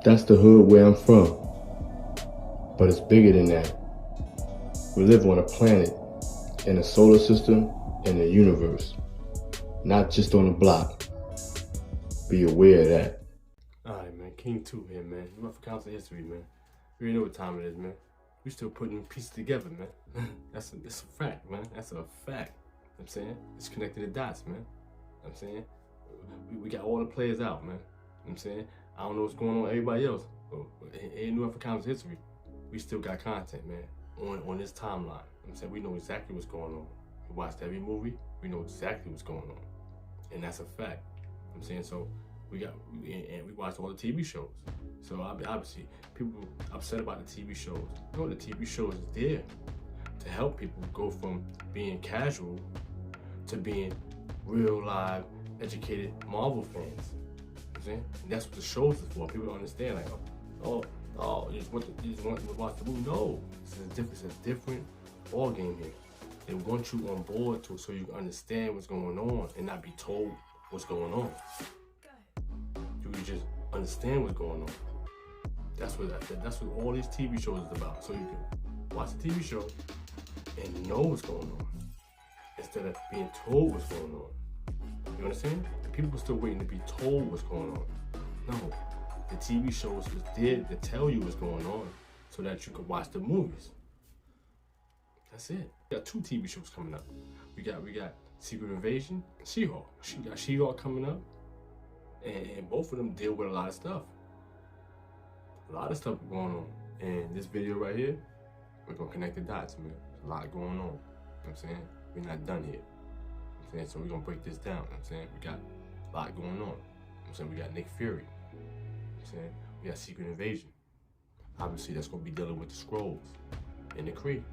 That's the hood where I'm from. But it's bigger than that. We live on a planet, in a solar system, in a universe. Not just on a block. Be aware of that. Alright, man. King 2 here, man. You up for council history, man. You already know what time it is, man. We still putting pieces together, man. That's a fact, man. That's a fact. You know what I'm saying? It's connecting the dots, man. You know what I'm saying? We got all the players out, man. You know what I'm saying? I don't know what's going on with everybody else. But ain't new up for council history. We still got content, man, on this timeline. You know what I'm saying? We know exactly what's going on. We watched every movie. We know exactly what's going on. And that's a fact. You know what I'm saying? So we watched all the TV shows. So obviously, people upset about the TV shows. You know, the TV shows is there to help people go from being casual to being real, live, educated Marvel fans. You know what I'm saying? And that's what the shows is for. People don't understand, like, you just want to watch the movie. No, it's a different ball game here. They want you on board so you can understand what's going on and not be told what's going on. You can just understand what's going on. That's what all these TV shows is about. So you can watch the TV show and know what's going on instead of being told what's going on. You understand? The people are still waiting to be told what's going on. No, the TV shows is there to tell you what's going on so that you can watch the movies. That's it. We got 2 TV shows coming up. We got Secret Invasion, She-Hulk. We got She-Hulk coming up, and both of them deal with a lot of stuff. A lot of stuff going on. And this video right here, we're gonna connect the dots, man. There's a lot going on. You know what I'm saying? We're not done here. You know what I'm saying? So we're gonna break this down. You know what I'm saying? We got a lot going on. You know what I'm saying? We got Nick Fury. You know what I'm saying? We got Secret Invasion. Obviously, that's gonna be dealing with the Skrulls and the Kree. You know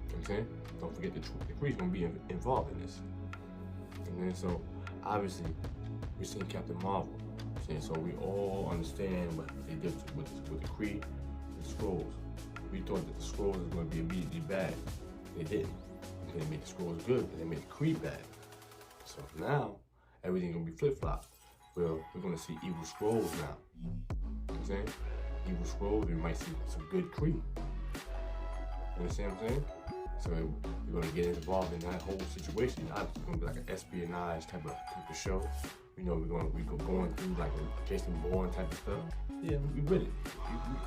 what I'm saying? Don't forget the Kree's gonna be involved in this. And then so obviously we're seeing Captain Marvel. So we all understand what they did with the Kree and the Skrulls. We thought that the Skrulls was going to be immediately bad. They didn't. They made the Skrulls good, but they made the Kree bad. So now everything's going to be flip-flop. Well, we're going to see evil Skrulls now. You know what I'm saying? Evil Skrulls, we might see some good Kree. You understand what I'm saying? So we're going to get involved in that whole situation. Obviously, it's going to be like an espionage type of show. You know, we're going through like a Jason Bourne type of stuff. Yeah, we with it.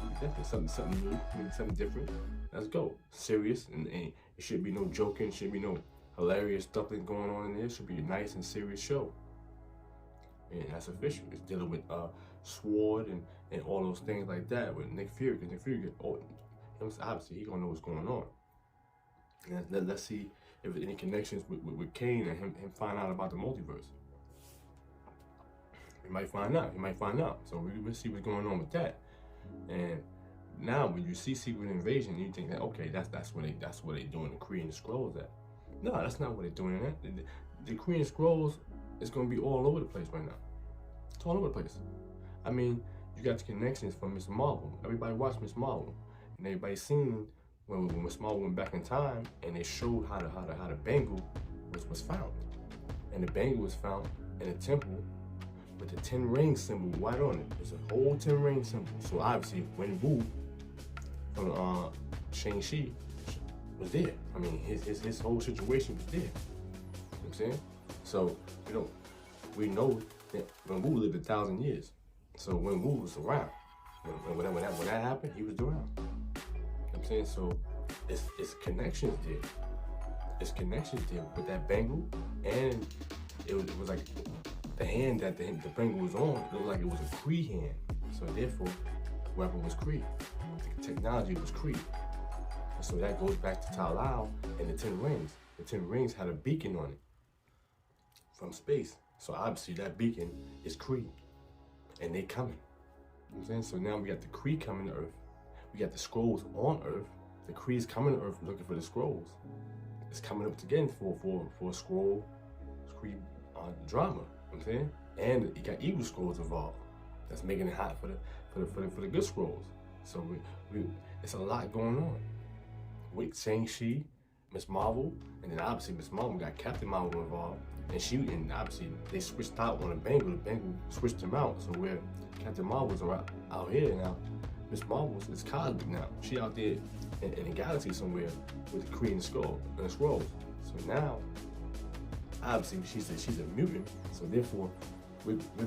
We definitely something new, maybe something different. Let's go. Serious, and it should be no joking. Should be no hilarious stuff that's going on in there. It should be a nice and serious show. And that's official. It's dealing with Sword and all those things like that with Nick Fury. Because Nick Fury, obviously he gonna know what's going on. And let's see if there's any connections with Kane and him find out about the multiverse. You might find out. So we'll see what's going on with that. And now when you see Secret Invasion, you think that okay, that's what they doing the Kree and the Skrulls at. No, that's not what they're doing at. The Kree and Skrulls is gonna be all over the place right now. It's all over the place. I mean, you got the connections from Miss Marvel. Everybody watched Miss Marvel, and everybody seen when Miss Marvel went back in time and they showed how the bangle was found. And the bangle was found in a temple with the 10 ring symbol right on it. It's a whole 10 ring symbol. So obviously, when Wu from Shang was there. I mean, his whole situation was there. You know what I'm saying? So we know that when Wu lived 1,000 years. So when Wu was around, when that happened, he was around. You know what I'm saying? So it's connections there. It's connections there with that bangle, and it was like the hand that the bangle was on, it looked like it was a Kree hand. So therefore, the weapon was Kree. The technology was Kree. And so that goes back to Talal and the 10 rings. The 10 rings had a beacon on it from space. So obviously that beacon is Kree. And they coming. You know what I'm saying? So now we got the Kree coming to Earth. We got the Skrulls on Earth. The Kree's coming to Earth looking for the Skrulls. It's coming up again for a Skrull Kree drama. You know what I'm saying? And you got evil Skrulls involved. That's making it hot for the good Skrulls. So it's a lot going on. With Shang-Chi, Miss Marvel, and then obviously Miss Marvel got Captain Marvel involved. And obviously they switched out on the bangle. The bangle switched them out. So where Captain Marvel's out here now. Miss Marvel is cosmic now. She out there in the galaxy somewhere with the Kree and Scrull. So now, obviously, she's a mutant. So therefore,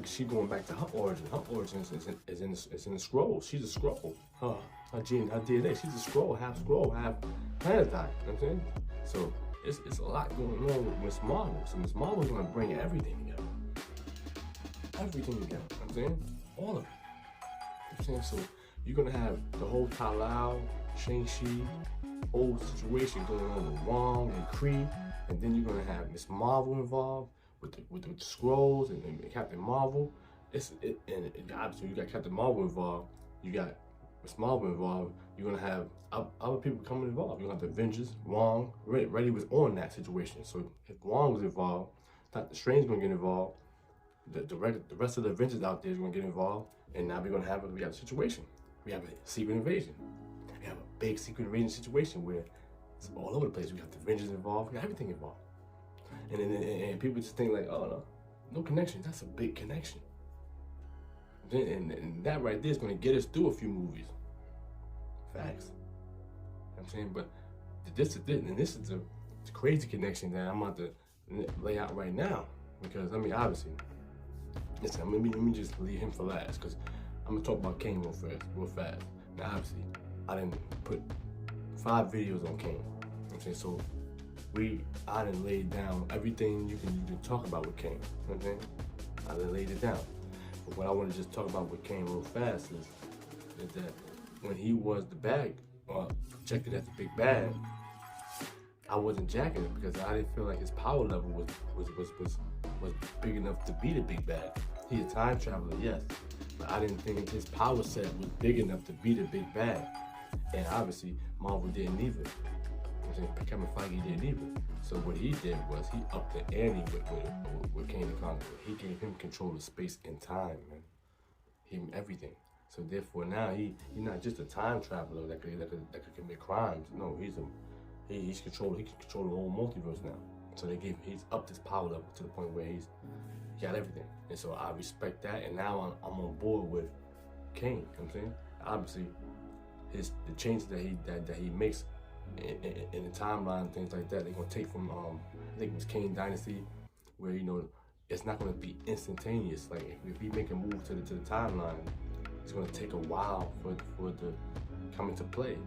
she going back to her origin. Her origin is in the Scrulls. She's a Skrull. Her DNA. She's a Skrull, half planetide. You know what I'm saying? So it's a lot going on with Miss Marvel. So Miss Marvel's gonna bring everything together. Everything together. You know what I'm saying? All of it. You know what I'm saying? So you're gonna have the whole Talal, Shang-Chi, whole situation going on with Wong and Kree, and then you're gonna have Miss Marvel involved with the Skrulls and Captain Marvel. And obviously you got Captain Marvel involved, you got Miss Marvel involved. You're gonna have other people coming involved. You're gonna have the Avengers. Wong, Reddy was on that situation. So if Wong was involved, Doctor Strange gonna get involved. The rest of the Avengers out there is gonna get involved, and now we got a situation. We have a secret invasion. We have a big secret invasion situation where it's all over the place. We got the Avengers involved. We got everything involved. And people just think like, oh no connection. That's a big connection. And that right there is gonna get us through a few movies. Facts. You know what I'm saying? But this is the crazy connection that I'm about to lay out right now. Because I mean, obviously, listen, let me just leave him for last, because I'm gonna talk about Kane real fast. Now, obviously, I didn't put 5 videos on Kane. You know what I'm saying? So I didn't lay down everything you can talk about with Kane. You know what I'm saying? I didn't lay it down. But what I want to just talk about with Kane real fast is that when he was the bad, projected as the big bad, I wasn't jacking it because I didn't feel like his power level was big enough to be the big bad. He's a time traveler, yes, but I didn't think his power set was big enough to be the big bad. And obviously, Marvel didn't either. Kevin Feige didn't either. So what he did was he upped the ante with Kane the Conqueror. He gave him control of space and time, man. Him everything. So therefore now he's not just a time traveler that could commit crimes. No, he can control the whole multiverse now. So he's upped his power level to the point where he got everything. And so I respect that, and now I'm on board with Kane. You know what I'm saying? Obviously, the changes that he makes in the timeline, things like that, they're gonna take from I think it was Kane Dynasty, where it's not gonna be instantaneous. Like if we make a move to the timeline, it's gonna take a while for it to come into play.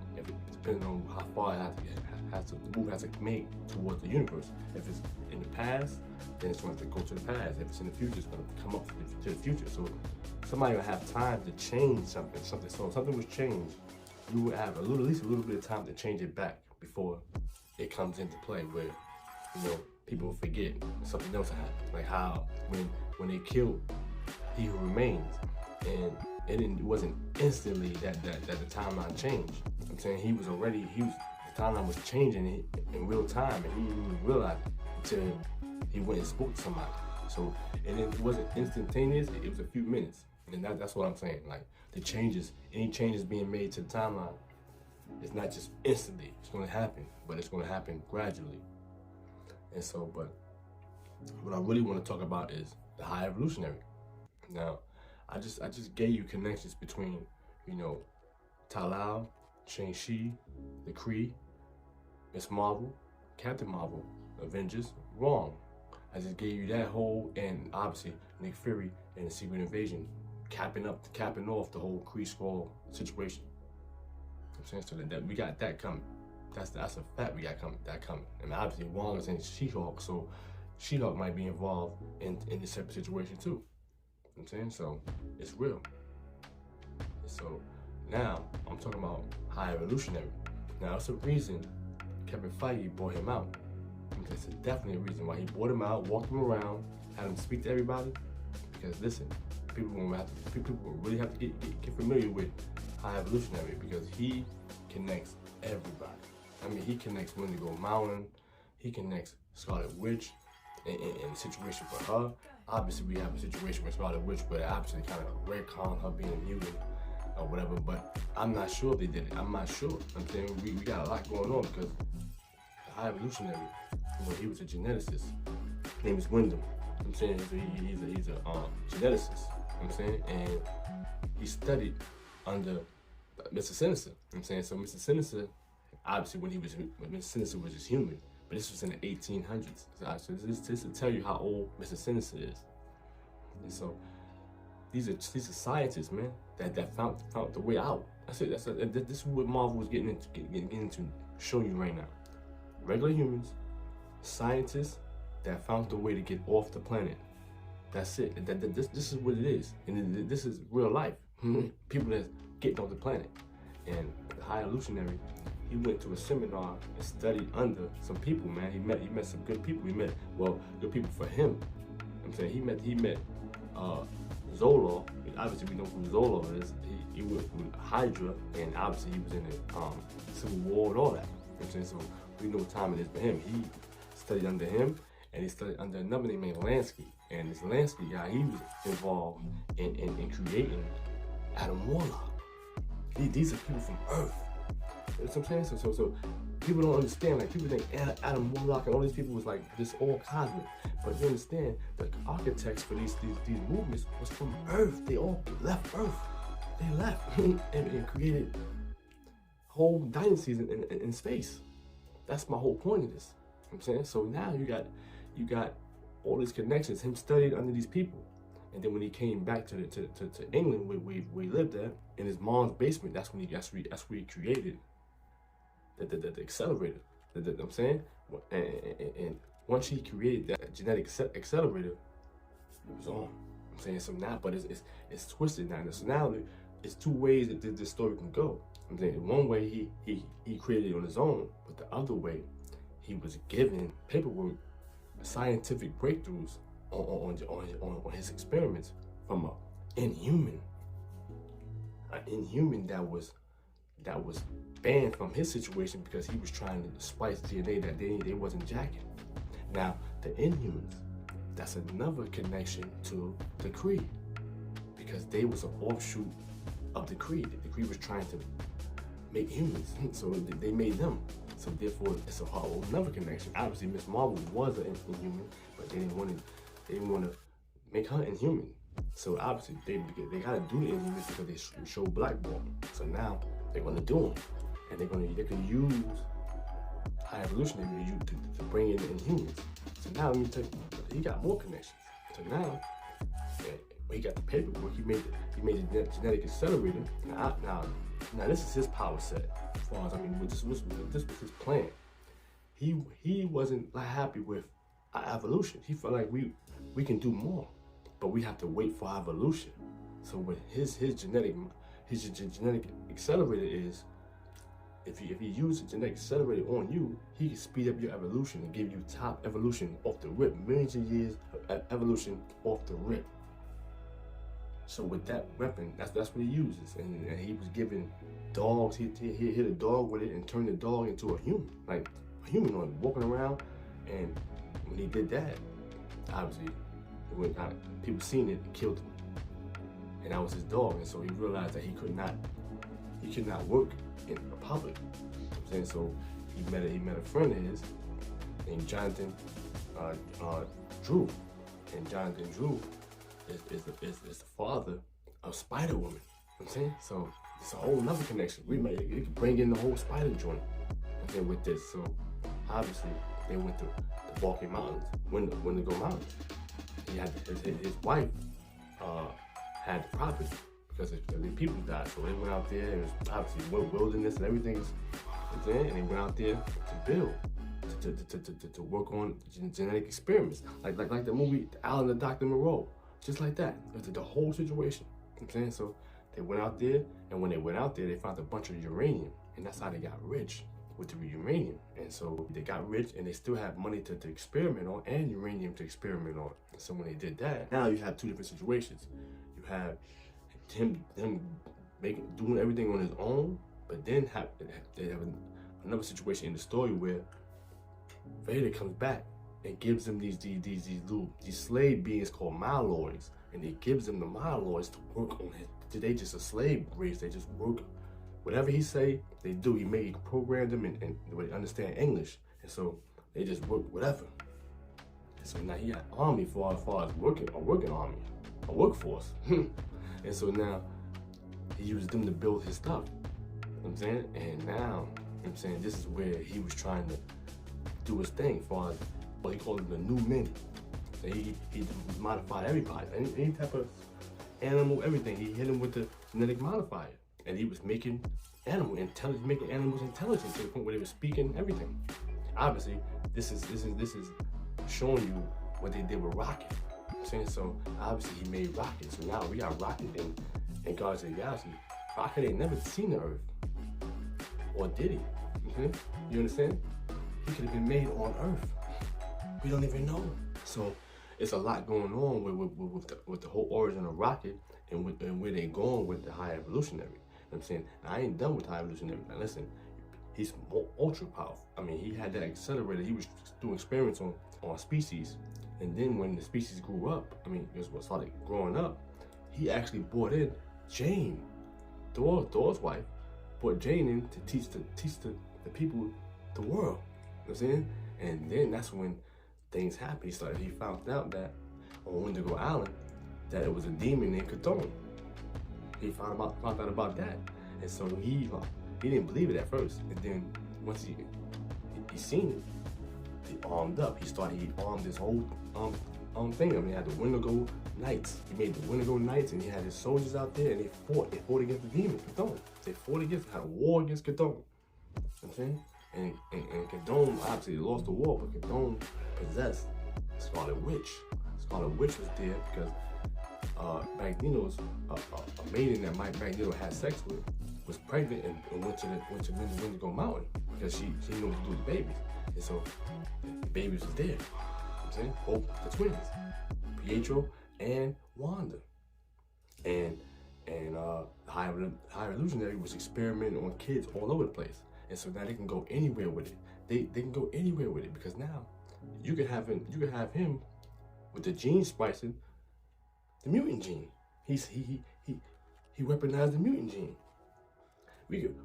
Depending on how far the move has to make towards the universe. If it's in the past, then it's going to go to the past. If it's in the future, it's going to come up to the future. So somebody will have time to change something. So if something was changed, you would have at least a little bit of time to change it back before it comes into play, where people forget something else happened. Like how when they killed He Who Remains, and it wasn't instantly that the timeline changed. I'm saying the timeline was changing in real time, and he didn't even realize it until he went and spoke to somebody. So, and it wasn't instantaneous, it was a few minutes. And that's what I'm saying. Like any changes being made to the timeline, it's not just instantly, it's gonna happen, but it's gonna happen gradually. And so, but what I really want to talk about is the high evolutionary. Now, I just gave you connections between, Talal, Shang-Chi, the Kree, Miss Marvel, Captain Marvel, Avengers, Wong. I just gave you that whole, and obviously Nick Fury and the Secret Invasion, capping off the whole Kree Skrull situation. I'm saying, so that we got that coming. That's a fact, we got that coming. And obviously Wong is in She-Hulk, so She-Hulk might be involved in this type of situation too. I'm saying, so it's real. So now I'm talking about high evolutionary. Now it's a reason Kevin Feige brought him out. It's definitely a reason why he brought him out, walked him around, had him speak to everybody. Because listen, people will really have to get familiar with high evolutionary, because he connects everybody. I mean, he connects Wendigo Mountain, he connects Scarlet Witch in a situation for her. Obviously, we have a situation with Scarlet Witch where obviously kind of retcon her being a mutant or whatever, but I'm not sure if they did it. I'm not sure. I'm saying we got a lot going on, because the high evolutionary, he was a geneticist. His name is Wyndham. I'm saying, so he's a geneticist. I'm saying? And he studied under Mr. Sinister. I'm saying? So Mr. Sinister, obviously when Mr. Sinister was just human, but this was in the 1800s. So this to tell you how old Mr. Sinister is. And so these are scientists, man, that found the way out. That's it. This is what Marvel was getting into, showing you right now. Regular humans, scientists that found the way to get off the planet. That's it. This is what it is, and this is real life. People that's getting off the planet. And the high evolutionary, he went to a seminar and studied under some people, man. He met some good people. He met, well, good people for him. I'm saying he met Zola. Obviously, we know who Zola is. He went with Hydra, and obviously he was in the Civil War and all that. I'm saying, so we know what time it is for him. He studied under him, and he studied under another name named Lansky. And this Lansky guy, he was involved in creating Adam Warlock. These are people from Earth. You know what I'm saying? So people don't understand. Like, people think Adam Warlock and all these people was like this all cosmic. But you understand, the architects for these movements was from Earth. They all left Earth. They left and created whole dynasties in space. That's my whole point of this. You know what I'm saying? So now you got all these connections. Him studied under these people. And then when he came back to England, where he lived at, in his mom's basement, that's where he created the accelerator. You know what I'm saying? And once he created that genetic accelerator, it was on. I'm saying, so now, but it's twisted now. So now it's two ways that this story can go. I'm saying, one way he created it on his own, but the other way he was given paperwork, scientific breakthroughs on his experiments from an inhuman that was banned from his situation because he was trying to spice DNA that they wasn't jacking. Now the Inhumans, that's another connection to the Kree, because they was an offshoot of the Kree. The Kree was trying to make humans, so they made them. So therefore, it's a whole another connection. Obviously, Miss Marvel was an Inhuman, but they didn't want to make her Inhuman. So obviously, they gotta do the Inhumans because they show blackball. So now they're gonna do them, and they can use high evolutionary to bring in the Inhumans. So now let me tell you, he got more connections. So now, he got the paperwork. He made the genetic accelerator. Now this is his power set. As far as this was his plan. He wasn't happy with our evolution. He felt like we can do more, but we have to wait for evolution. So what his genetic accelerator is, if he uses a genetic accelerator on you, he can speed up your evolution and give you top evolution off the rip, millions of years of evolution off the rip. So with that weapon, that's what he uses, and he was giving dogs. He hit a dog with it and turned the dog into a human, like a humanoid walking around. And when he did that, obviously, people seen it and killed him, and that was his dog. And so he realized that he could not work in public. And so he met a friend of his named Jonathan Drew, and Jonathan Drew is the father of Spider-Woman. You know what I'm saying? So it's a whole nother connection. It could bring in the whole spider joint. And then with this, so obviously they went to the Balkan Mountains, Wendigo Mountains. He had his wife had the property because the people died. So they went out there, and it was obviously wilderness and everything was there, and they went out there to build. To work on genetic experiments, like the movie Alan and Dr. Moreau. Just like that. It was the whole situation. You know what I'm saying? So they went out there, and when they went out there, they found a bunch of uranium, and that's how they got rich, with the uranium. And so they got rich, and they still have money to experiment on, and uranium to experiment on. And so when they did that, now you have two different situations. You have him doing everything on his own, but then they have another situation in the story where Vader comes back and gives them these slave beings called Maloids, and he gives them the Maloids to work on it. They just a slave race. They just work whatever he say, they do. He programmed them and they understand English, and so they just work whatever. And so now he got army for as far as working army. a workforce. And so now he used them to build his stuff. You know what I'm saying? And now, you know what I'm saying, this is where he was trying to do his thing for what he called the new men. So he modified everybody, any type of animal, everything. He hit him with the genetic modifier, and he was making animals intelligent to the point where they were speaking everything. Obviously, this is showing you what they did with rocket. You know what I'm saying? So obviously he made rocket. So now we got rocket in Guardians of the Galaxy. Rocket ain't never seen the Earth, or did he? Okay? You understand? He could have been made on Earth. We don't even know. So it's a lot going on with the whole origin of rocket and where they going with the high evolutionary. You know what I'm saying? Now, I ain't done with high evolutionary. Now listen, he's more ultra powerful. I mean, he had that accelerator. He was doing experiments on species. And then when the species grew up, I mean, it was started growing up, he actually brought in Jane, Thor's wife, brought Jane in to teach the people the world. You know what I'm saying? And then that's when things happened. He found out that on Wendigo Island that it was a demon named Cthulhu. He found out about that, and so he didn't believe it at first. And then once he seen it, he armed up. He armed this whole thing. I mean, he had the Wendigo Knights. He made the Wendigo Knights, and he had his soldiers out there, and they fought against the demon Cthulhu. They had a war against Cthulhu. You know what I'm saying? And Cthulhu obviously lost the war, but Cthulhu possessed Scarlet Witch. Scarlet Witch was there because Magneto's a maiden that Magneto had sex with was pregnant and went to Wendigo Mountain because she knew what to do with the babies. And so the babies was there. You know what I'm saying? Both the twins, Pietro and Wanda. And the high evolutionary was experimenting on kids all over the place. And so now they can go anywhere with it. They can go anywhere with it because now you could have him with the gene splicing, the mutant gene. He weaponized the mutant gene.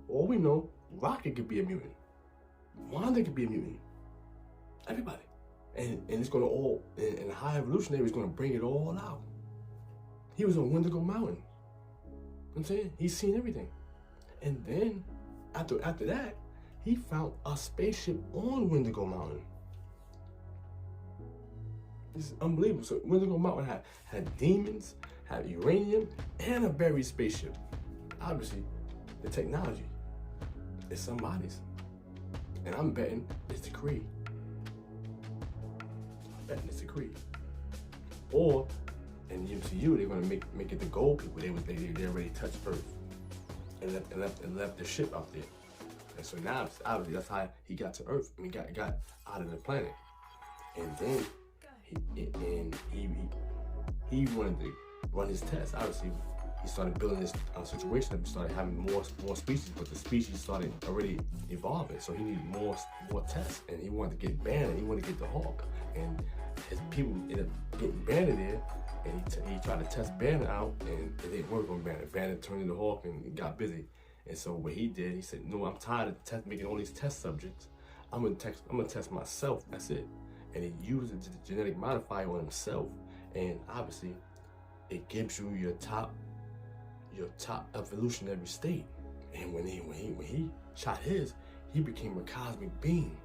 All we know, Rocket could be a mutant. Wanda could be a mutant. Everybody. And it's gonna all, and the high evolutionary is gonna bring it all out. He was on Wendigo Mountain. You know what I'm saying? He's seen everything. And then after that, he found a spaceship on Wendigo Mountain. This is unbelievable. So Wendigo Mountain had demons, had uranium, and a buried spaceship. Obviously, the technology is somebody's. And I'm betting it's the Kree. I'm betting it's the Kree. Or in the MCU, they're gonna make it the gold people. They already touched Earth and left the ship out there. And so now, obviously, that's how he got to Earth. I mean, got out of the planet. And then he wanted to run his tests. Obviously, he started building this situation that started having more species, but the species started already evolving. So he needed more tests, and he wanted to get Banner. He wanted to get the Hulk, and his people ended up getting Banner there. And he tried to test Banner out, and it didn't work on Banner. Banner turned into Hulk and got busy. And so what he did, he said, "No, I'm tired of making all these test subjects. I'm gonna test myself. That's it." And he used the genetic modifier on himself, and obviously, it gives you your top evolutionary state. And when he shot his, he became a cosmic being.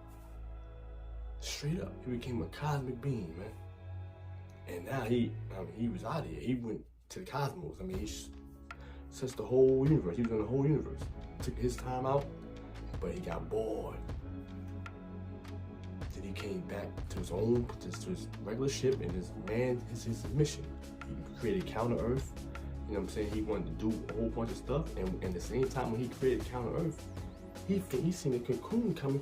Straight up, he became a cosmic being, man. And now he was out of here. He went to the cosmos. I mean, he searched the whole universe. He was in the whole universe. Took his time out, but he got bored. Then he came back to his regular ship and his mission. He created Counter Earth. You know what I'm saying? He wanted to do a whole bunch of stuff. And at the same time, when he created Counter Earth, he seen a cocoon coming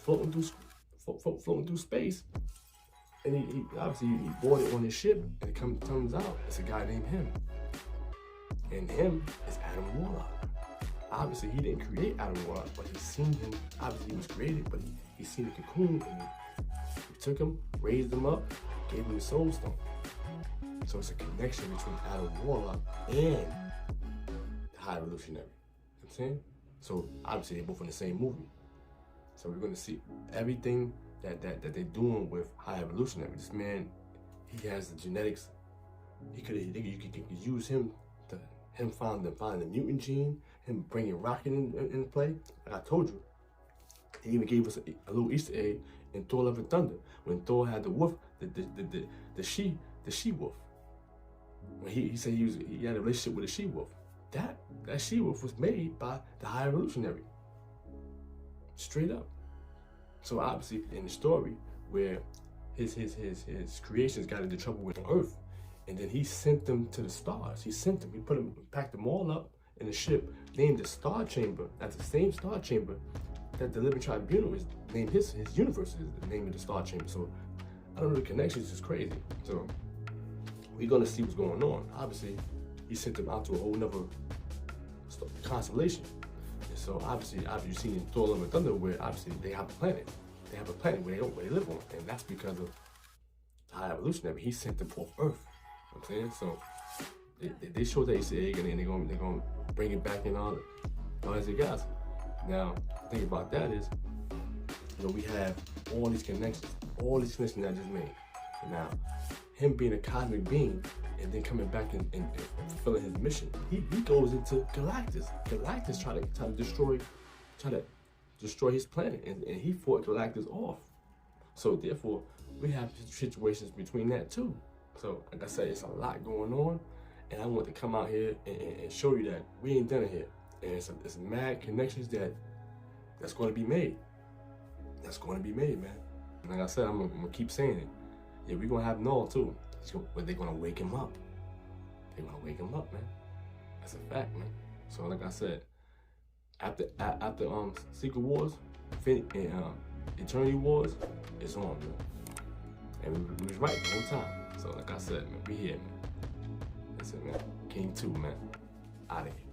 floating through space. And he obviously bought it on his ship, and it turns out it's a guy named Him. And Him is Adam Warlock. Obviously, he didn't create Adam Warlock, but he's seen him. Obviously, he was created, but he seen the cocoon, and he took him, raised him up, gave him the Soul Stone. So it's a connection between Adam Warlock and the High Evolutionary. You know what I'm saying? So obviously, they're both in the same movie. So we're going to see everything that they're doing with High Evolutionary. This man, he has the genetics you could use him to find the mutant gene, him bringing Rocket in play. Like I told you, he even gave us a little Easter egg in Thor: Love and Thunder when Thor had the wolf, the she wolf. When he said he had a relationship with a she wolf. That she wolf was made by the High Evolutionary. Straight up. So obviously in the story where his creations got into trouble with Earth, and then he sent them to the stars. He packed them all up in a ship named the Star Chamber. That's the same Star Chamber that the Living Tribunal is named his universe is the name of the Star Chamber. So I don't know, the connections is crazy. So we're gonna see what's going on. Obviously, he sent them out to a whole nother constellation. And so obviously you've seen in Thor: Love and Thunder where obviously they have a planet. They have a planet where they live on, and that's because of the High Evolutionary. He sent them off Earth. You know what I'm saying? So they showed that Easter egg, and then they're gonna bring it back in all as it guys. Now, the thing about that is, we have all these connections that I just made. And now, him being a cosmic being and then coming back and fulfilling his mission, he goes into Galactus. Galactus try to destroy his planet, and he fought Galactus off. So therefore, we have situations between that too. So like I said, it's a lot going on, and I want to come out here and show you that we ain't done it here. And it's mad connections that's going to be made. That's going to be made, man. And like I said, I'm gonna keep saying it. Yeah, we're gonna have Null too, but they're gonna wake him up. They're gonna wake him up, man. That's a fact, man. So like I said, after Secret Wars, Eternity Wars, it's on, man. And we was right the whole time. So like I said, man, we here, man. That's it, man. King 2, man. Out of here.